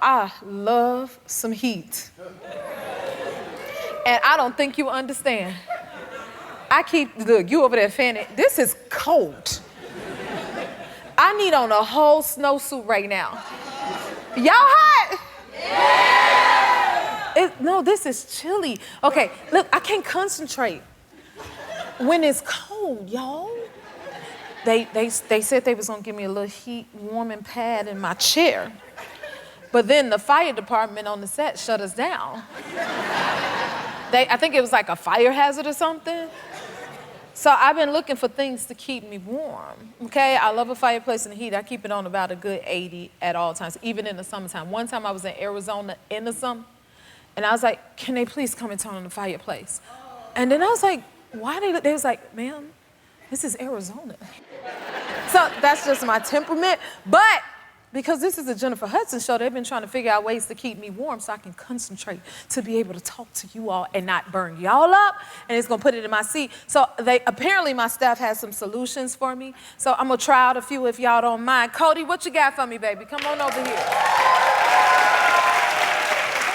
I love some heat. And I don't think you understand. Look, you over there fanning. This is cold. I need on a whole snowsuit right now. Y'all hot? Yeah! No, this is chilly. Okay, look, I can't concentrate. When it's cold, y'all. They said they was gonna give me a little heat warming pad in my chair. But then the fire department on the set shut us down. I think it was like a fire hazard or something. So I've been looking for things to keep me warm, okay? I love a fireplace in the heat. I keep it on about a good 80 at all times, even in the summertime. One time I was in Arizona in the summer, and I was like, can they please come and turn on the fireplace? And then I was like, why they was like, ma'am, this is Arizona. So that's just my temperament, but because this is a Jennifer Hudson show, they've been trying to figure out ways to keep me warm so I can concentrate to be able to talk to you all and not burn y'all up, and it's gonna put it in my seat. So apparently my staff has some solutions for me, so I'm gonna try out a few if y'all don't mind. Cody, what you got for me, baby? Come on over here.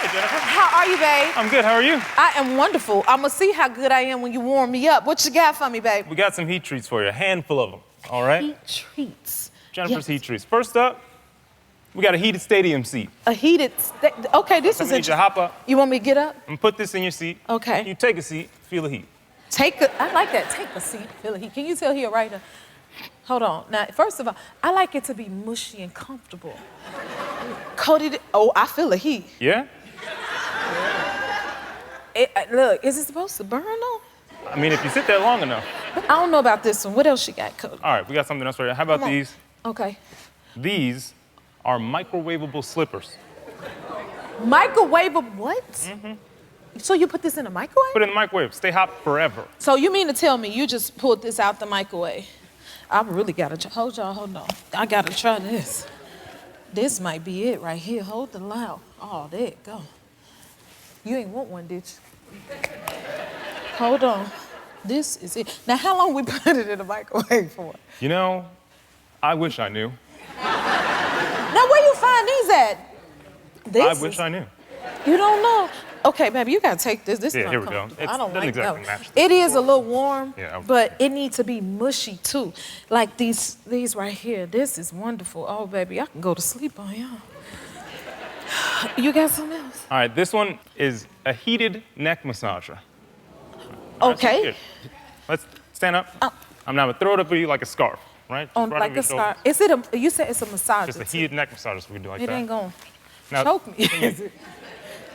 Hey, Jennifer. How are you, babe? I'm good, how are you? I am wonderful. I'm gonna see how good I am when you warm me up. What you got for me, babe? We got some heat treats for you, a handful of them, all right? Heat treats. Jennifer's heat treats. First up, we got a heated stadium seat. A heated, okay, this is interesting. You hop up. You want me to get up? And put this in your seat. Okay. You take a seat, feel the heat. I like that, take a seat, feel the heat. Can you tell he a writer? Hold on, now, first of all, I like it to be mushy and comfortable. Cody, I feel the heat. Yeah? Look, is it supposed to burn though? I mean, if you sit there long enough. I don't know about this one. What else you got, Cody? All right, we got something else for you. How about these? Okay. These are microwavable slippers. Microwavable what? Mm-hmm. So you put this in a microwave? Put it in the microwave, stay hot forever. So you mean to tell me you just pulled this out the microwave? I really gotta try, hold on. I gotta try this. This might be it right here, hold the line. Oh, there it go. You ain't want one, did you? Hold on, this is it. Now how long we put it in the microwave for? You know, I wish I knew. Now where you find these at? I wish I knew. You don't know? Okay, baby, you gotta take this. This is here we go. I don't like exactly that. match. It is a little warm, yeah, but it needs to be mushy too. Like these right here. This is wonderful. Oh, baby, I can go to sleep on y'all. You got something else? All right, this one is a heated neck massager. Okay. Right, let's stand up. I'm now gonna throw it up for you like a scarf, right? On right like a scarf. Is it a? You said it's a massager. Just a heated neck massager, so we do like that. It ain't gonna now, choke me.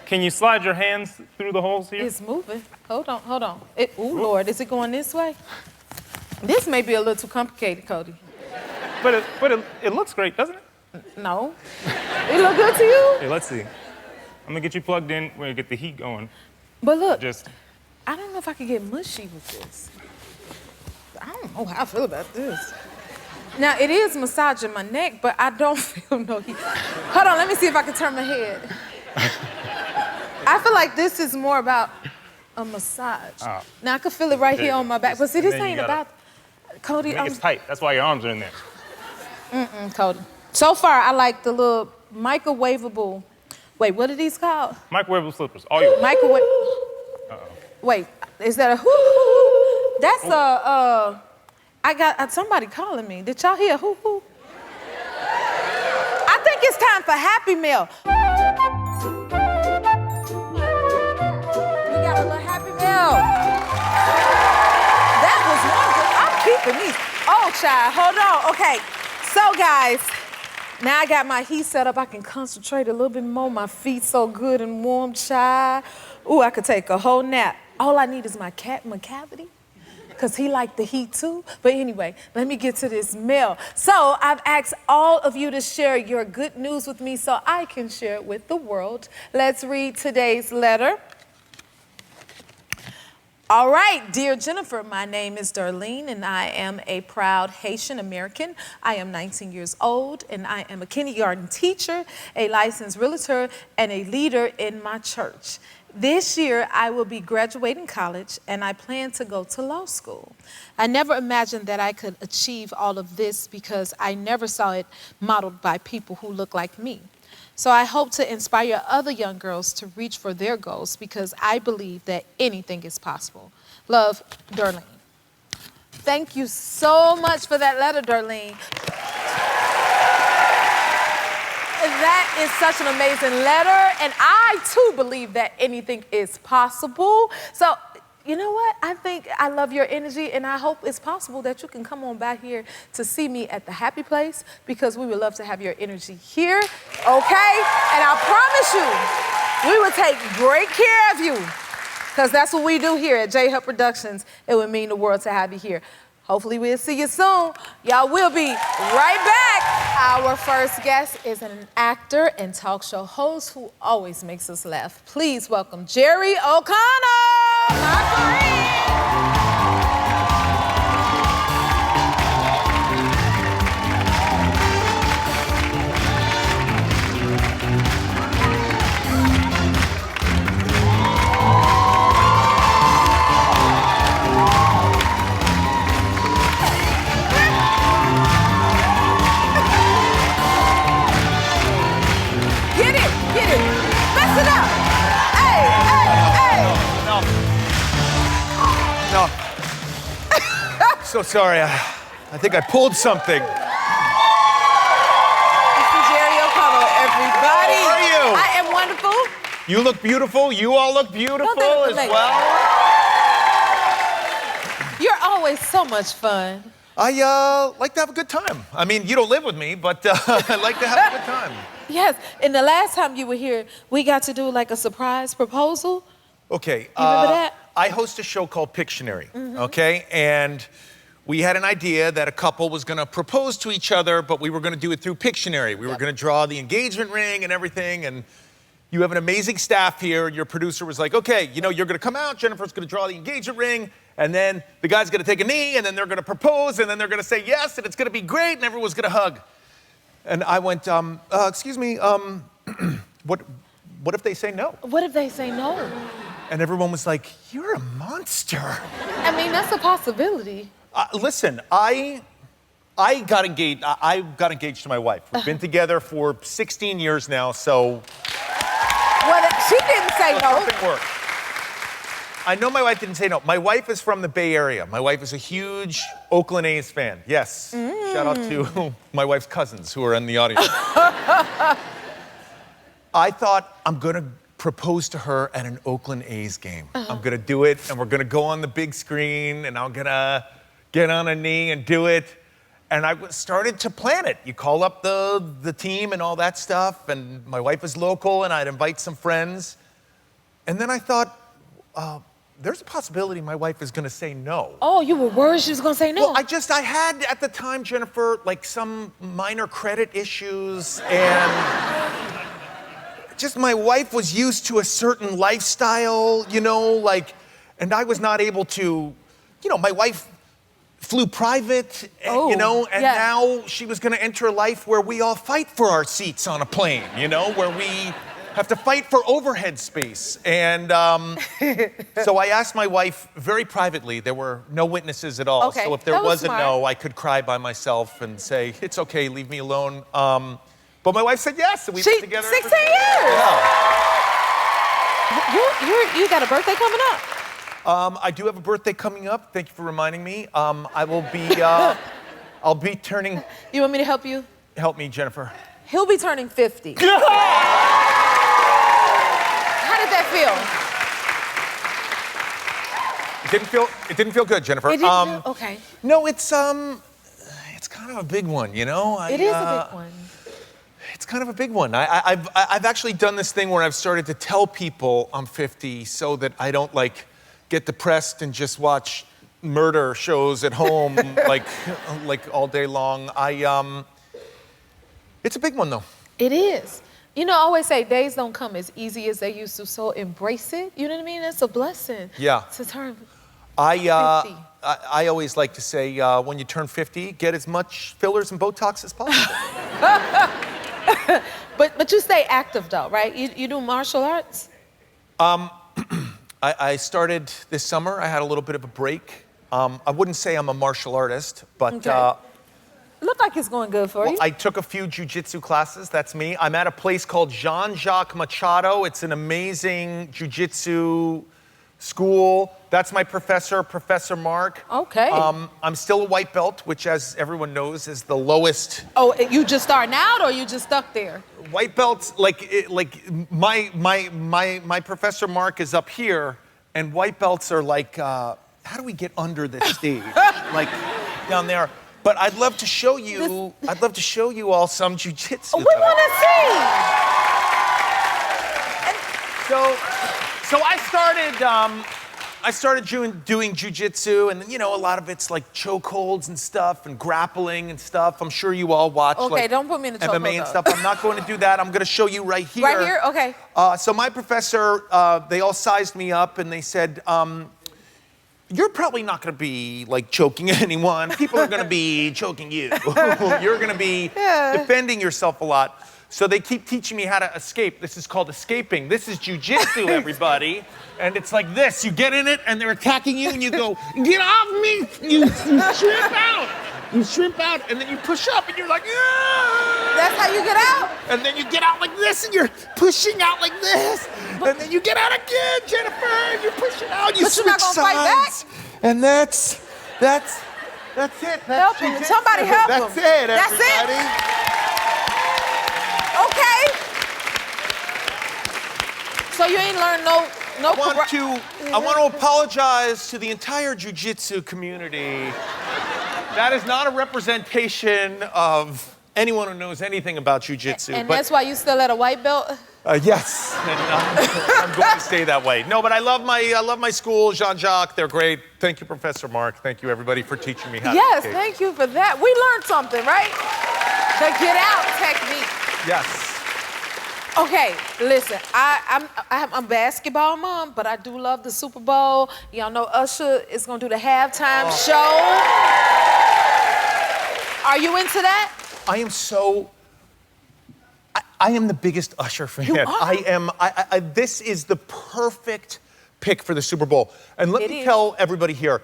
Can you slide your hands through the holes here? It's moving. Hold on. Ooh, Lord, is it going this way? This may be a little too complicated, Cody. But it looks great, doesn't it? No. It look good to you? Hey, let's see. I'm gonna get you plugged in. We're gonna get the heat going. But look, I don't know if I can get mushy with this. I don't know how I feel about this. Now, it is massaging my neck, but I don't feel no heat. Hold on, let me see if I can turn my head. I feel like this is more about a massage. Now, I can feel it right here on my back, but see, this ain't about... Cody, it's tight. That's why your arms are in there. Cody. So far, I like the little microwavable... Wait, what are these called? Microwavable slippers. All yours. Microwave... Wait, is that a hoo-hoo? That's I got somebody calling me. Did y'all hear hoo-hoo? I think it's time for Happy Meal. We got a little Happy Meal. That was wonderful. I'm keeping these. Oh, child, hold on. Okay, so guys, now I got my heat set up. I can concentrate a little bit more. My feet so good and warm, child. Ooh, I could take a whole nap. All I need is my cat McCavity, because he liked the heat too. But anyway, let me get to this mail. So I've asked all of you to share your good news with me so I can share it with the world. Let's read today's letter. All right, dear Jennifer, my name is Darlene and I am a proud Haitian American. I am 19 years old and I am a kindergarten teacher, a licensed realtor, and a leader in my church. This year, I will be graduating college, and I plan to go to law school. I never imagined that I could achieve all of this because I never saw it modeled by people who look like me. So I hope to inspire other young girls to reach for their goals because I believe that anything is possible. Love, Darlene. Thank you so much for that letter, Darlene. That is such an amazing letter, and I too believe that anything is possible. So, you know what? I think I love your energy, and I hope it's possible that you can come on back here to see me at the Happy Place because we would love to have your energy here, okay? And I promise you, we will take great care of you because that's what we do here at J Hub Productions. It would mean the world to have you here. Hopefully we'll see you soon. Y'all will be right back. Our first guest is an actor and talk show host who always makes us laugh. Please welcome Jerry O'Connell, my friend. So sorry, I think I pulled something. This is Jerry O'Connell, everybody. How are you? I am wonderful. You look beautiful. You all look beautiful as well. You're always so much fun. I like to have a good time. I mean, you don't live with me, but I like to have a good time. Yes, and the last time you were here, we got to do like a surprise proposal. Okay. You remember that? I host a show called Pictionary, okay? And we had an idea that a couple was gonna propose to each other, but we were gonna do it through Pictionary. We were gonna draw the engagement ring and everything, and you have an amazing staff here, and your producer was like, okay, you know, you're gonna come out, Jennifer's gonna draw the engagement ring, and then the guy's gonna take a knee, and then they're gonna propose, and then they're gonna say yes, and it's gonna be great, and everyone's gonna hug. And I went, excuse me, what if they say no? What if they say no? And everyone was like, you're a monster. I mean, that's a possibility. Listen, I got engaged. I got engaged to my wife. We've been together for 16 years now, so. Well, she didn't say no. Something worked. I know my wife didn't say no. My wife is from the Bay Area. My wife is a huge Oakland A's fan. Yes. Shout out to my wife's cousins who are in the audience. I thought I'm gonna propose to her at an Oakland A's game. I'm gonna do it, and we're gonna go on the big screen, and I'm gonna get on a knee and do it. And I started to plan it. You call up the team and all that stuff, and my wife is local, and I'd invite some friends. And then I thought, there's a possibility my wife is gonna say no. Oh, you were worried she was gonna say no? Well, I had at the time, Jennifer, like some minor credit issues, and just my wife was used to a certain lifestyle, you know, like, and I was not able to, you know, my wife flew private, you know, and now she was gonna enter a life where we all fight for our seats on a plane, you know, where we have to fight for overhead space. And so I asked my wife very privately. There were no witnesses at all. Okay, so if there was a smart. no, I could cry by myself and say, it's okay, leave me alone. But my wife said yes, and we've been together 16 ever years. since. You got a birthday coming up? I do have a birthday coming up. Thank you for reminding me. I will be, I'll be turning. You want me to help you? Help me, Jennifer. He'll be turning 50. How did that feel? It didn't feel good, Jennifer. It didn't feel, okay. No, it's kind of a big one, you know? It is a big one. It's kind of a big one. I've actually done this thing where I've started to tell people I'm 50 so that I don't like get depressed and just watch murder shows at home like all day long. It's a big one though. It is. You know, I always say days don't come as easy as they used to, so embrace it. You know what I mean? It's a blessing. Yeah. To turn 50. I always like to say when you turn 50, get as much fillers and Botox as possible. But you stay active though, right? You do martial arts? I started this summer. I had a little bit of a break. I wouldn't say I'm a martial artist, but Okay. Look like it's going good for you. I took a few jiu-jitsu classes, that's me. I'm at a place called Jean-Jacques Machado. It's an amazing jiu-jitsu school. That's my professor, Professor Mark. Okay. I'm still a white belt, which as everyone knows is the lowest. Oh, you just starting out or you just stuck there? White belts, my Professor Mark is up here, and white belts are like, how do we get under this stage? Like down there. But I'd love to show you. I'd love to show you all some jujitsu. We want to see. So I started doing jujitsu, and a lot of it's like chokeholds and stuff, and grappling and stuff. I'm sure you all watch. Okay, like, don't put me in the chokehold. MMA and stuff. I'm not going to do that. I'm going to show you right here. Right here, okay. So my professor, they all sized me up, and they said, you're probably not going to be like choking anyone. People are going to be choking you. You're going to be defending yourself a lot. So they keep teaching me how to escape. This is called escaping. This is jujitsu, everybody. And it's like this. You get in it, and they're attacking you, and you go, get off me! You shrimp out. You shrimp out, and then you push up, and you're like, ah! That's how you get out? And then you get out like this, and you're pushing out like this. And then you get out again, Jennifer, and you're pushing out. You But you're not switch gonna fight back? sides. And that's it. That's Help him. jujitsu. Somebody help him. That's it, That's it? everybody. Okay. So you ain't learned no I want to apologize to the entire jiu-jitsu community. That is not a representation of anyone who knows anything about jiu-jitsu. And but, that's why you still at a white belt? yes, and I'm going to stay that way. No, but I love my school, Jean-Jacques. They're great. Thank you, Professor Mark. Thank you, everybody, for teaching me how to escape. Thank you for that. We learned something, right? The get out technique. Yes. Okay, listen, I'm a basketball mom, but I do love the Super Bowl. Y'all know Usher is gonna do the halftime show. Are you into that? I am the biggest Usher fan. You are? This is the perfect pick for the Super Bowl. And let me tell everybody here,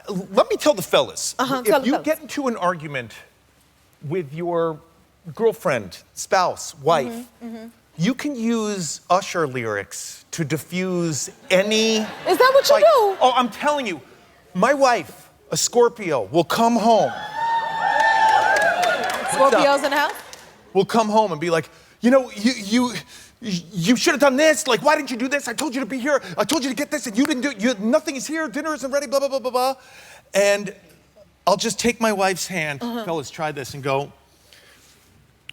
let me tell the fellas. If you get into an argument with your girlfriend, spouse, wife, you can use Usher lyrics to diffuse any... Is that what you do? Oh, I'm telling you, my wife, a Scorpio, will come home. Scorpios in the house? Will come home and be like, you should have done this. Like, why didn't you do this? I told you to be here. I told you to get this, and you didn't do it. Nothing is here. Dinner isn't ready, blah, blah, blah, blah, blah. And I'll just take my wife's hand, fellas, try this, and go,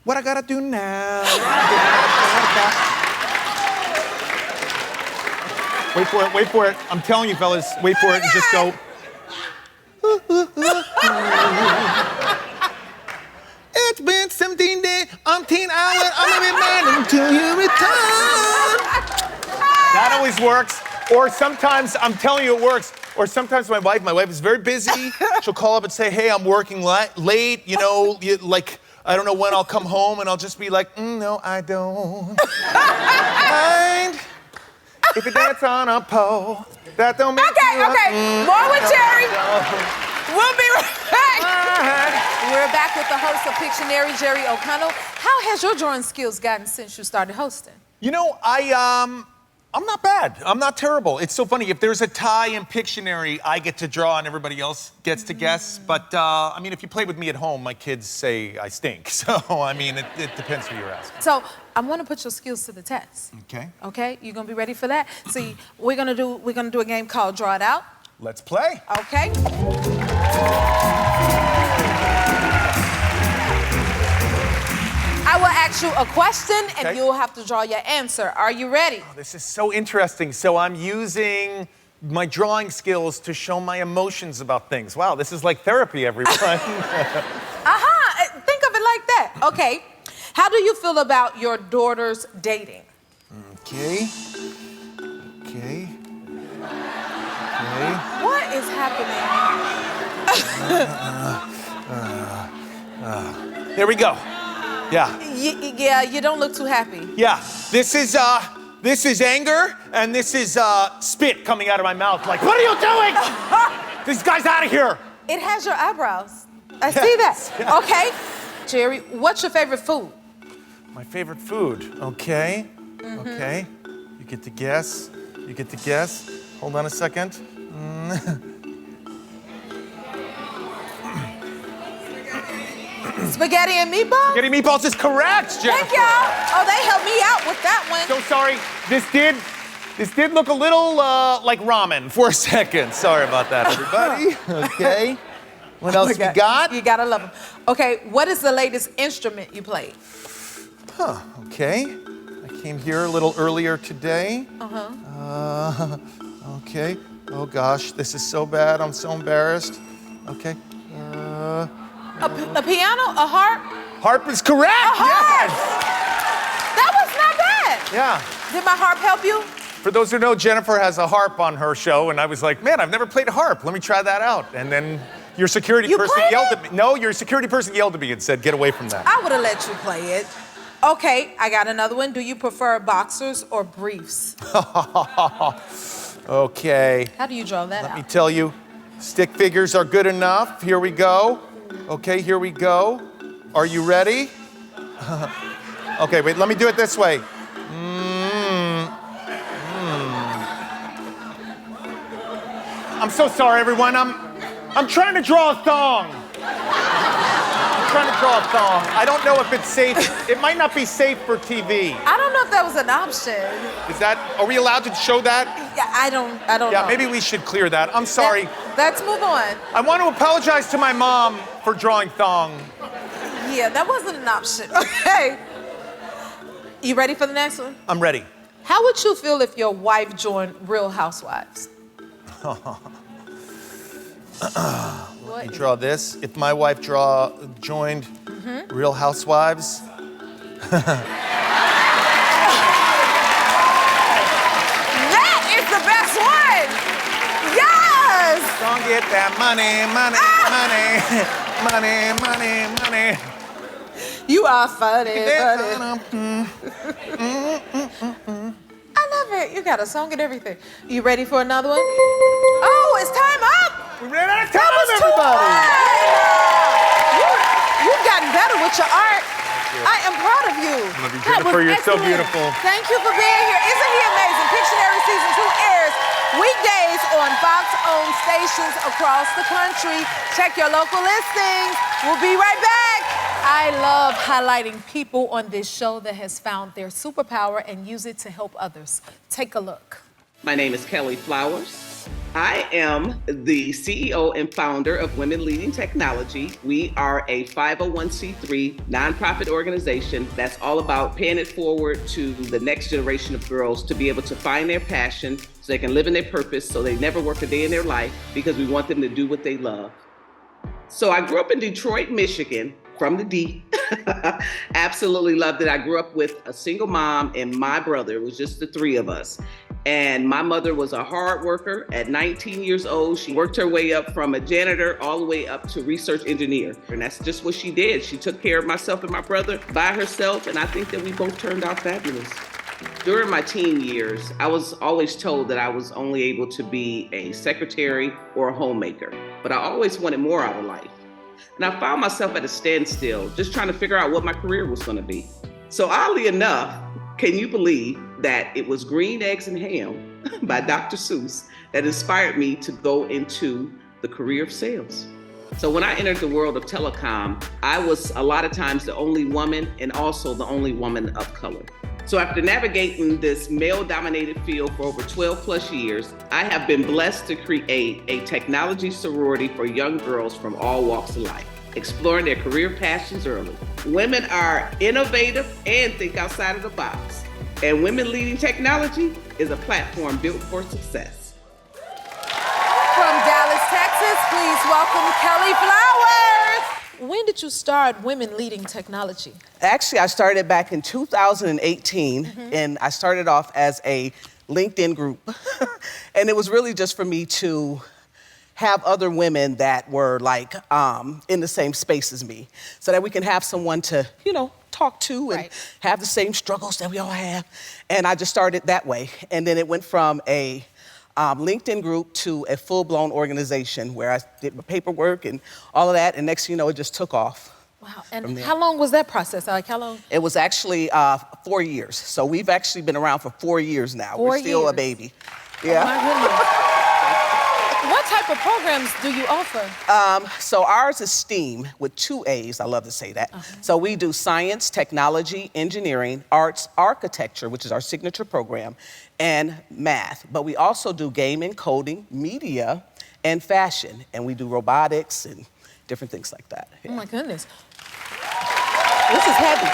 what I gotta do now? Wait for it. I'm telling you, fellas, wait for it and just go. It's been 17 days, 18 hours, I'm gonna be mad until you return. That always works. Or sometimes, I'm telling you it works. Or sometimes my wife is very busy. She'll call up and say, hey, I'm working late, I don't know when I'll come home, and I'll just be like, no, I don't mind if you dance on a pole. That don't make you More with Jerry. We'll be right back. We're back with the host of Pictionary, Jerry O'Connell. How has your drawing skills gotten since you started hosting? I'm not bad. I'm not terrible. It's so funny. If there's a tie in Pictionary, I get to draw and everybody else gets to guess. But, if you play with me at home, my kids say I stink. So, it depends who you're asking. So, I want to put your skills to the test. Okay. Okay? You gonna be ready for that? See, we're gonna do a game called Draw It Out. Let's play. Okay? I will ask you a question, and you'll have to draw your answer. Are you ready? Oh, this is so interesting. So I'm using my drawing skills to show my emotions about things. Wow, this is like therapy, everyone. Think of it like that. Okay. How do you feel about your daughter's dating? Okay. What is happening? There we go. Yeah. Yeah, you don't look too happy. Yeah. This is anger, and this is spit coming out of my mouth. Like, what are you doing? This guy's out of here. It has your eyebrows. I see that. Okay. Jerry, what's your favorite food? My favorite food. Okay. Okay. You get to guess. You get to guess. Hold on a second. Spaghetti and meatballs? Spaghetti meatballs is correct, Jennifer. Thank y'all. Oh, they helped me out with that one. So sorry. This did look a little like ramen for a second. Sorry about that, everybody. Okay. What else you got? You gotta love them. Okay, what is the latest instrument you played? Okay. I came here a little earlier today. Okay. Oh gosh, this is so bad. I'm so embarrassed. Okay. A piano? A harp? Harp is correct. Harp! Yes. That was not bad. Yeah. Did my harp help you? For those who know, Jennifer has a harp on her show, and I was like, man, I've never played a harp. Let me try that out. And then your security person yelled at me. No, your security person yelled at me and said, get away from that. I would have let you play it. Okay, I got another one. Do you prefer boxers or briefs? Okay. How do you draw that Let me out? tell you, stick figures are good enough. Here we go. Okay, here we go. Are you ready? Okay, wait, let me do it this way. I'm so sorry, everyone. I'm trying to draw a thong. I'm trying to draw a thong. I don't know if it's safe. It might not be safe for TV. I don't know if that was an option. Are we allowed to show that? Yeah, I don't know. Yeah, maybe we should clear that. I'm sorry. Let's move on. I want to apologize to my mom for drawing thong. Yeah, that wasn't an option. Okay. You ready for the next one? I'm ready. How would you feel if your wife joined Real Housewives? Let me draw this. If my wife joined Real Housewives. That is the best one! Yes! Don't get that money, money, money, money, money. You are funny, I love it. You got a song and everything. You ready for another one? Oh, it's time up! We ran out of time, everybody! You've gotten better with your art. I am proud of you. I love you, That was Jennifer. You're so excellent. beautiful. Thank you for being here. Isn't he amazing? Pictionary Season 2 airs weekdays on Fox-owned stations across the country. Check your local listings. We'll be right back. I love highlighting people on this show that has found their superpower and use it to help others. Take a look. My name is Kelly Flowers. I am the CEO and founder of Women Leading Technology. We are a 501c3 nonprofit organization that's all about paying it forward to the next generation of girls to be able to find their passion so they can live in their purpose, so they never work a day in their life, because we want them to do what they love. So I grew up in Detroit, Michigan, from the D. Absolutely loved it. I grew up with a single mom and my brother. It was just the three of us. And my mother was a hard worker. At 19 years old, she worked her way up from a janitor all the way up to research engineer. And that's just what she did. She took care of myself and my brother by herself. And I think that we both turned out fabulous. During my teen years, I was always told that I was only able to be a secretary or a homemaker. But I always wanted more out of life. And I found myself at a standstill, just trying to figure out what my career was going to be. So oddly enough, can you believe that it was Green Eggs and Ham by Dr. Seuss that inspired me to go into the career of sales? So when I entered the world of telecom, I was a lot of times the only woman and also the only woman of color. So after navigating this male-dominated field for over 12 plus years, I have been blessed to create a technology sorority for young girls from all walks of life, exploring their career passions early. Women are innovative and think outside of the box. And Women Leading Technology is a platform built for success. From Dallas, Texas, please welcome Kelly Flowers. When did you start Women Leading Technology? Actually, I started back in 2018, and I started off as a LinkedIn group. And it was really just for me to have other women that were like in the same space as me, so that we can have someone to, talk to and have the same struggles that we all have. And I just started that way. And then it went from a LinkedIn group to a full-blown organization where I did my paperwork and all of that, and next thing you know, it just took off. Wow, and how long was that process? Like, how long? It was actually 4 years. So we've actually been around for 4 years now. 4 We're still years. a baby. Oh Yeah. my goodness. What type of programs do you offer? So ours is STEAM with 2 A's, I love to say that. So we do science, technology, engineering, arts, architecture, which is our signature program, and math. But we also do gaming, coding, media, and fashion. And we do robotics and different things like that. Oh my goodness. This is heavy.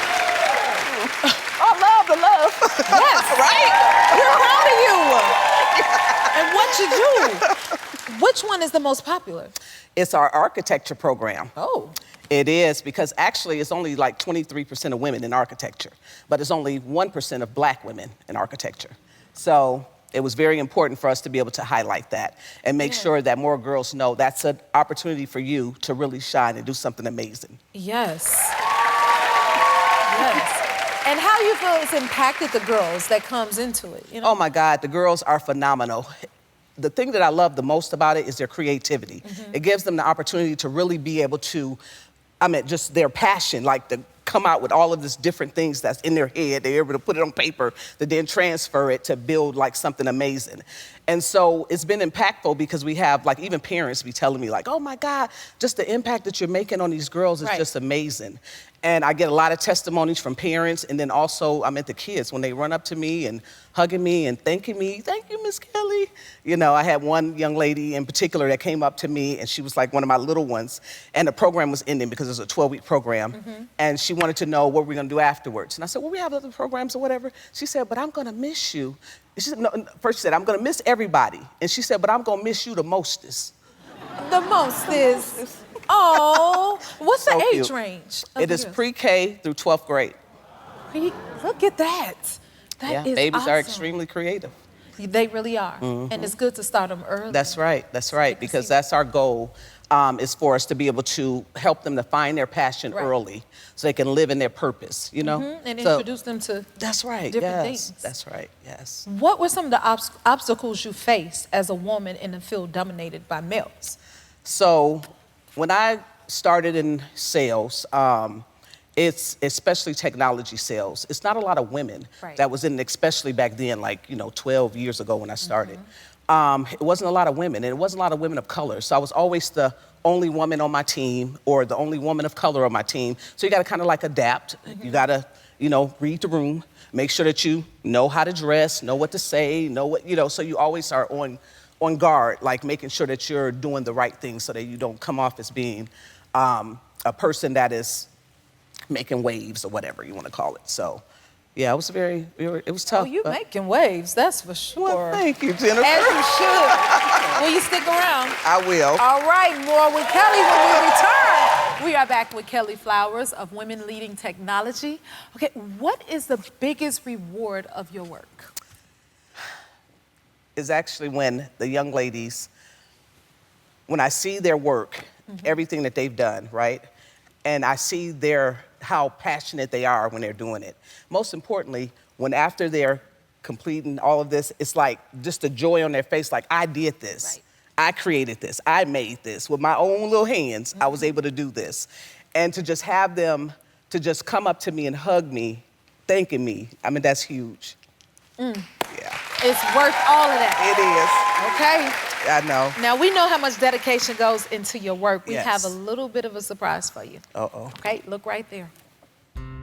I love the love. Yes. Right? We're proud of you. And what you do? Which one is the most popular? It's our architecture program. Oh. It is, because actually it's only like 23% of women in architecture, but it's only 1% of black women in architecture. So it was very important for us to be able to highlight that and make sure that more girls know that's an opportunity for you to really shine and do something amazing. Yes. Yes. And how you feel it's impacted the girls that comes into it, you know? Oh my God, the girls are phenomenal. The thing that I love the most about it is their creativity. It gives them the opportunity to really be able to, just their passion, like to come out with all of this different things that's in their head. They're able to put it on paper, to then transfer it to build like something amazing. And so it's been impactful because we have like even parents be telling me like, oh my God, just the impact that you're making on these girls is just amazing. And I get a lot of testimonies from parents, and then also I met the kids when they run up to me and hugging me and thanking me. Thank you, Miss Kelly. You know, I had one young lady in particular that came up to me, and she was like one of my little ones, and the program was ending because it was a 12-week program, and she wanted to know what we're gonna do afterwards. And I said, well, we have other programs or whatever. She said, but I'm gonna miss you. And she said, no, first she said, I'm gonna miss everybody. And she said, but I'm gonna miss you the mostest. The mostest. Oh, what's So the age cute. range? It is pre-K through 12th grade. Look at that. That is babies awesome. are extremely creative. They really are. And it's good to start them early. That's right, because that's our goal, is for us to be able to help them to find their passion early so they can live in their purpose, you know? And So- introduce them to That's right, different yes, things. that's right, yes. What were some of the obstacles you faced as a woman in a field dominated by males? So when I started in sales, it's especially technology sales. It's not a lot of women that was in it, especially back then, like, 12 years ago when I started. It wasn't a lot of women, and it wasn't a lot of women of color. So I was always the only woman on my team or the only woman of color on my team. So you gotta kind of like adapt. You gotta, read the room, make sure that you know how to dress, know what to say, know what, so you always are on guard, like making sure that you're doing the right thing so that you don't come off as being a person that is making waves or whatever you want to call it. So, yeah, it was tough. Oh, you but- making waves, that's for sure. Well, thank you, Jennifer. As you should. Will you stick around? I will. All right, more with Kelly when we return. We are back with Kelly Flowers of Women Leading Technology. Okay, what is the biggest reward of your work? Is actually when the young ladies, when I see their work, everything that they've done, right? And I see how passionate they are when they're doing it. Most importantly, when after they're completing all of this, it's like just the joy on their face, like I did this. I created this, I made this. With my own little hands, I was able to do this. And to just have them to just come up to me and hug me, thanking me, that's huge. Yeah. It's worth all of that. It is. Okay. I know. Now, we know how much dedication goes into your work. We Yes. have a little bit of a surprise for you. Uh-oh. Okay, look right there.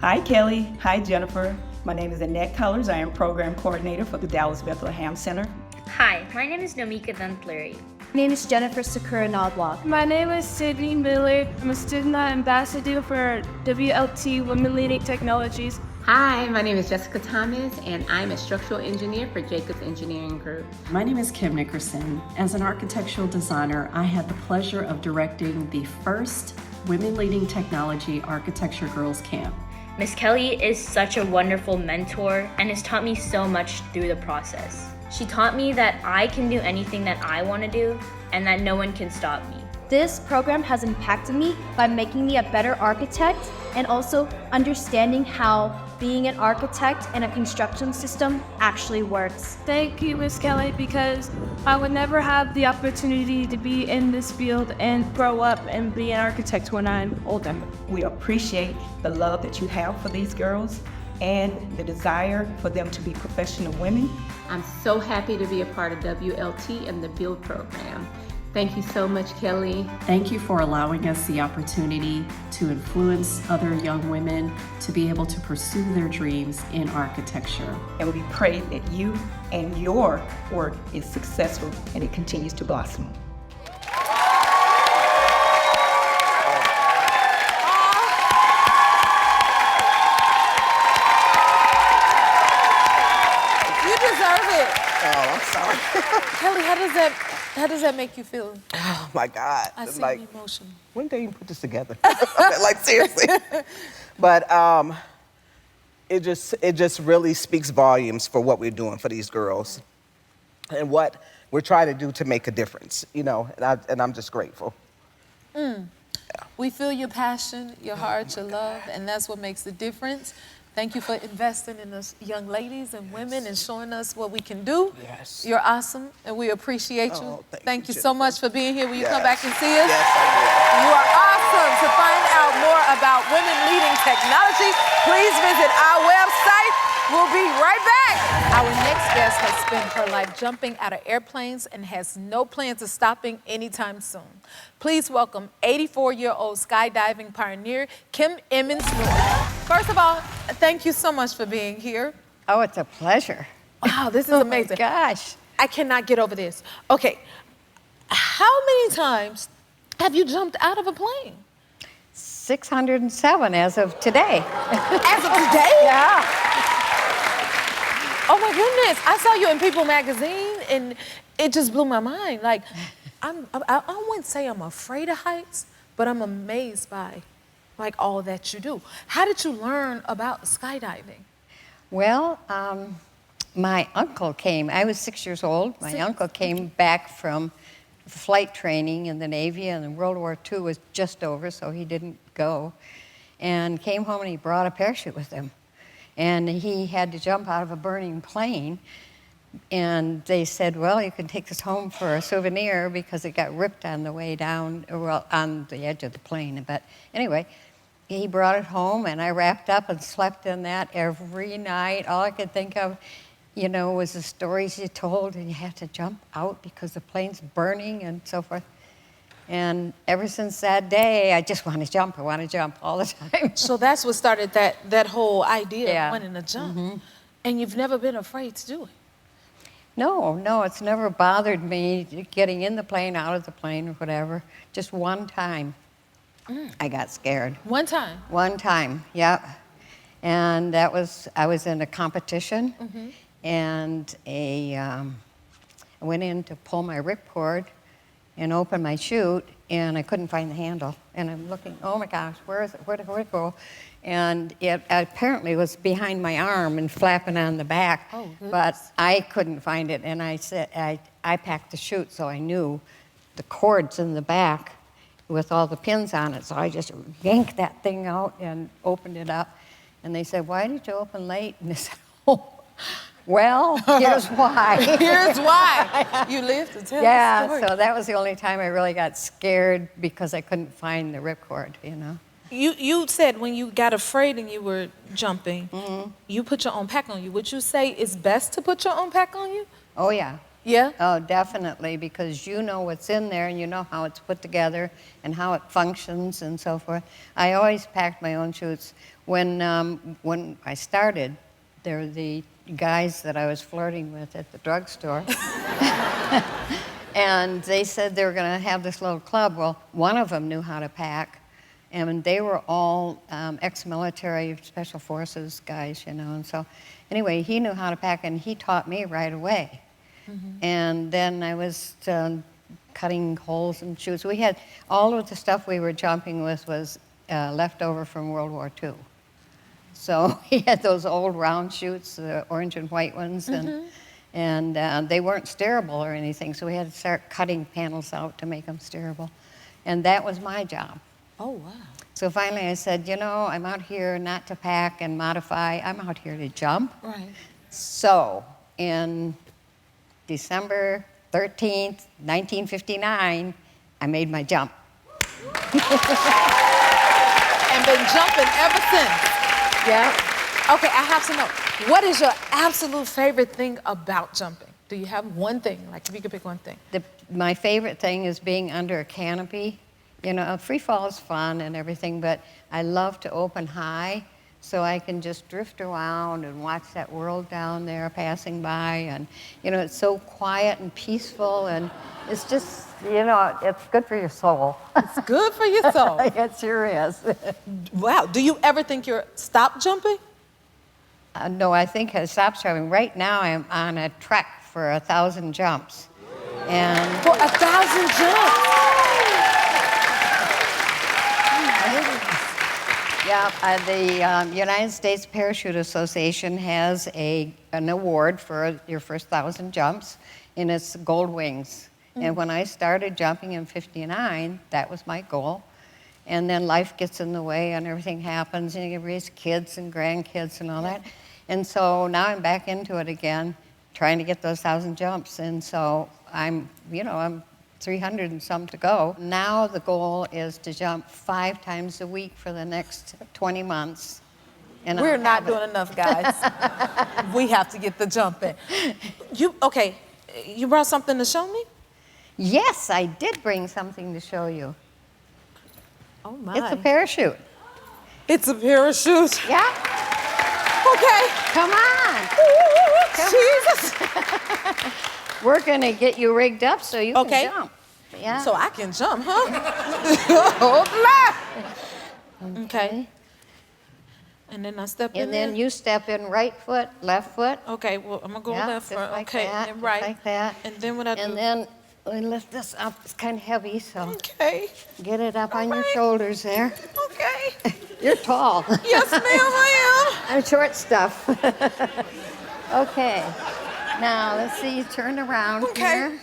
Hi, Kelly. Hi, Jennifer. My name is Annette Colors. I am Program Coordinator for the Dallas Bethlehem Center. Hi, my name is Nomika Dunfleury. My name is Jennifer Sakura Nodwalk. My name is Sydney Miller. I'm a student ambassador for WLT Women Leading Technologies. Hi, my name is Jessica Thomas, and I'm a structural engineer for Jacobs Engineering Group. My name is Kim Nickerson. As an architectural designer, I had the pleasure of directing the first Women Leading Technology Architecture Girls Camp. Miss Kelly is such a wonderful mentor and has taught me so much through the process. She taught me that I can do anything that I want to do and that no one can stop me. This program has impacted me by making me a better architect and also understanding how being an architect in a construction system actually works. Thank you, Miss Kelly, because I would never have the opportunity to be in this field and grow up and be an architect when I'm older. We appreciate the love that you have for these girls and the desire for them to be professional women. I'm so happy to be a part of WLT and the Build program. Thank you so much, Kelly. Thank you for allowing us the opportunity to influence other young women to be able to pursue their dreams in architecture. And we pray that you and your work is successful and it continues to blossom. You deserve it. Oh, I'm sorry. Kelly, how does that make you feel? Oh my God. I It's see like, the emotion. when did you put this together? Like, seriously. But it just really speaks volumes for what we're doing for these girls and what we're trying to do to make a difference, you know, and I'm just grateful. We feel your passion, your heart, your love, and that's what makes the difference. Thank you for investing in us young ladies and women and showing us what we can do. Yes. You're awesome, and we appreciate you. Oh, thank you you, so much for being here. Will you come Yes. back and see us? Yes, I You are awesome. To find out more about women leading technology, please visit our website. We'll be right back. Our next guest has spent her life jumping out of airplanes and has no plans of stopping anytime soon. Please welcome 84-year-old skydiving pioneer, Kim Emmons Knor. First of all, thank you so much for being here. Oh, it's a pleasure. Wow, this is amazing. Oh my gosh. I cannot get over this. Okay, how many times have you jumped out of a plane? 607 as of today. As of today? Yeah. Oh my goodness, I saw you in People magazine and it just blew my mind. Like, I wouldn't say I'm afraid of heights, but I'm amazed by like all that you do. How did you learn about skydiving? Well, my uncle came. I was 6 years old. My uncle came back from flight training in the Navy, and World War II was just over, so he didn't go. And came home and he brought a parachute with him. And he had to jump out of a burning plane. And they said, well, you can take this home for a souvenir because it got ripped on the way down, well, on the edge of the plane. But anyway, he brought it home, and I wrapped up and slept in that every night. All I could think of, you know, was the stories you told, and you had to jump out because the plane's burning and so forth. And ever since that day, I just want to jump. I want to jump all the time. So that's what started that whole idea Yeah. of wanting to jump. And you've never been afraid to do it? No, it's never bothered me getting in the plane, out of the plane, or whatever. Just one time, I got scared. One time? One time, yeah. And that was, I was in a competition, and I went in to pull my ripcord and open my chute, and I couldn't find the handle. And I'm looking, oh my gosh, where is it? Where did it go? And it apparently was behind my arm and flapping on the back. Oh, goodness. But I couldn't find it, and I said, I packed the chute, so I knew the cord's in the back with all the pins on it. So I just yanked that thing out and opened it up. And they said, why did you open late? And I said, oh, well, here's why. Here's why. You lived to tell the story. Yeah, so that was the only time I really got scared because I couldn't find the ripcord, you know. You said when you got afraid and you were jumping, you put your own pack on you. Would you say it's best to put your own pack on you? Oh, yeah. Yeah? Oh, definitely, because you know what's in there and you know how it's put together and how it functions and so forth. I always packed my own chutes. When I started, there were the guys that I was flirting with at the drugstore. And they said they were going to have this little club. Well, one of them knew how to pack. And they were all ex-military special forces guys, you know. And so anyway, he knew how to pack, and he taught me right away. And then I was cutting holes in chutes. We had, all of the stuff we were jumping with was left over from World War II. So he had those old round chutes, the orange and white ones, and they weren't steerable or anything, so we had to start cutting panels out to make them steerable. And that was my job. Oh, wow. So finally I said, you know, I'm out here not to pack and modify, I'm out here to jump. Right. So in December 13th, 1959, I made my jump. And been jumping ever since. Yeah. Okay, I have to know, what is your absolute favorite thing about jumping? Do you have one thing, like if you could pick one thing? My favorite thing is being under a canopy. You know, free fall is fun and everything, but I love to open high so I can just drift around and watch that world down there passing by. And, you know, it's so quiet and peaceful, and it's just, you know, it's good for your soul. It's good for your soul. It sure is. Wow, do you ever think you're stop jumping? No, I think I stopped jumping. Right now I'm on a trek for 1,000 jumps. And for 1,000 jumps? Yeah, the United States Parachute Association has an award for your first 1,000 jumps, and it's gold wings. And when I started jumping in '59, that was my goal. And then life gets in the way and everything happens, and you raise kids and grandkids and all that. And so now I'm back into it again, trying to get those 1,000 jumps. And so I'm 300 and some to go. Now the goal is to jump 5 times a week for the next 20 months. And we're not doing enough, guys. We have to get the jumping. Okay, you brought something to show me? Yes, I did bring something to show you. Oh my. It's a parachute. It's a parachute? Yeah. Okay. Come on. Jesus. We're gonna get you rigged up so you can jump. Yeah. So I can jump, huh? Okay. And then I step in. And then you step in right foot, left foot. Okay, well, I'm gonna go left foot. Like okay, that, and right. like that. And then what I do? And then we lift this up. It's kind of heavy, so okay. Get it up on your shoulders there. Okay. You're tall. Yes, ma'am, I am. I'm short stuff. Okay. Now let's see you turn around here.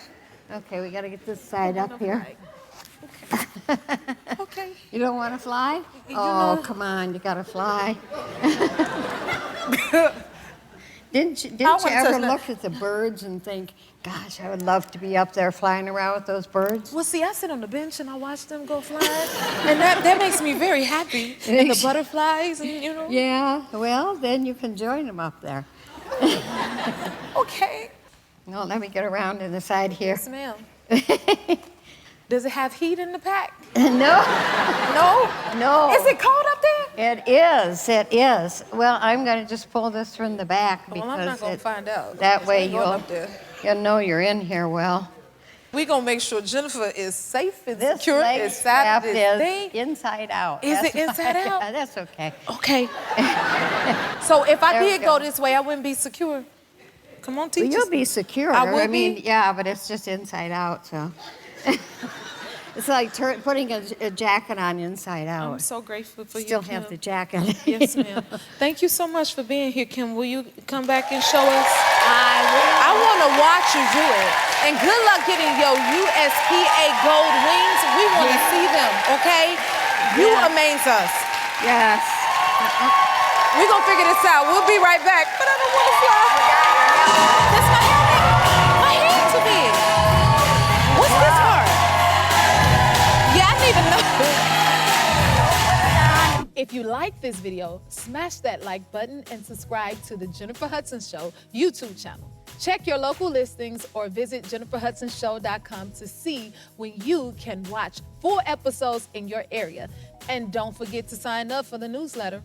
Okay, we got to get this side up here. Okay. You don't want to fly? You Oh, know. come on, you got to fly. Didn't you wanna ever touch that. look at the birds and think, gosh, I would love to be up there flying around with those birds? Well, see, I sit on the bench and I watch them go flying, and that makes me very happy. And the butterflies, and you know. Yeah, well, then you can join them up there. Okay. No, let me get around to the side here. Yes, ma'am. Does it have heat in the pack? No. No? No. Is it cold up there? It is. Well, I'm going to just pull this from the back because Well, I'm not going to find out. that way It's going up there. you'll know you're in here well. We're going to make sure Jennifer is safe and This secure leg inside strap this is thing. inside out. Is it inside out? Yeah, that's okay. Okay. So if I There we did go. go this way, I wouldn't be secure. Come on, Well, teach us. you'll be secure. I will mean, be? yeah, but it's just inside out, so. It's like putting a jacket on inside out. I'm so grateful for Still you, have Kim. the jacket. Yes, ma'am. Thank you so much for being here, Kim. Will you come back and show us? I will. I want to watch you do it. And good luck getting your USPA gold wings. We want to see them, okay? You amaze us. Yes. We're going to figure this out. We'll be right back. But I don't want to fly. That's my hand. My hand's too big. What's this part? Yeah, I need to know. If you like this video, smash that like button and subscribe to the Jennifer Hudson Show YouTube channel. Check your local listings or visit jenniferhudsonshow.com to see when you can watch full episodes in your area. And don't forget to sign up for the newsletter.